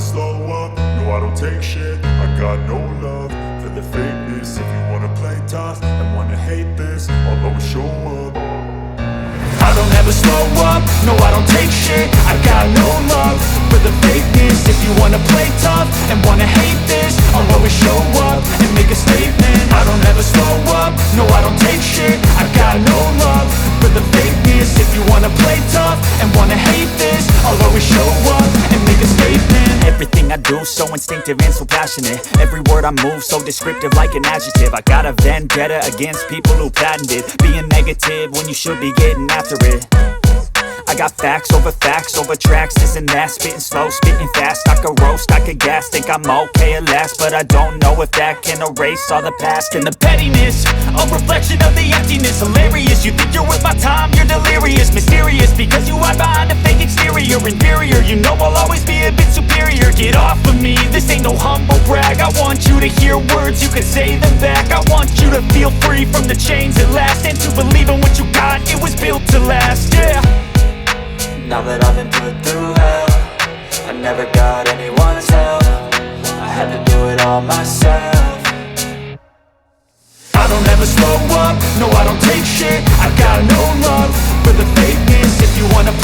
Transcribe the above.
slow up, no I don't take shit. I got no love for the fakeness. If you wanna play tough and wanna hate this, I'll always show up. I don't ever slow up, no I don't take shit. I got no love for the fakeness. If you wanna play tough and wanna hate this, I'll always show up and make a statement. I don't ever slow up, no I don't take shit. I got no love for the fakeness. If you wanna play tough and wanna hate this, I'll always show up and make a statement. Everything I do so instinctive and so passionate. Every word I move so descriptive like an adjective. I got a vendetta against people who patented being negative when you should be getting after it. I got facts over tracks, this and that. Spitting slow, spitting fast, I could roast, I could gas. Think I'm okay at last, but I don't know if that can erase all the past. And the pettiness, a reflection of the emptiness. Hilarious, you think you're worth my time, you're delirious. Mysterious, because you hide behind a fake exterior. Inferior, you know I'll always be a bit superior. Get off of me, this ain't no humble brag. I want you to hear words, you can say them back. I want you to feel free from the chains at last, and to believe in what you got, it was built to last, yeah. Now that I've been put through hell, I never got anyone's help. I had to do it all myself. I don't ever slow up, no I don't take shit. I got no love for the fakeness. If you wanna play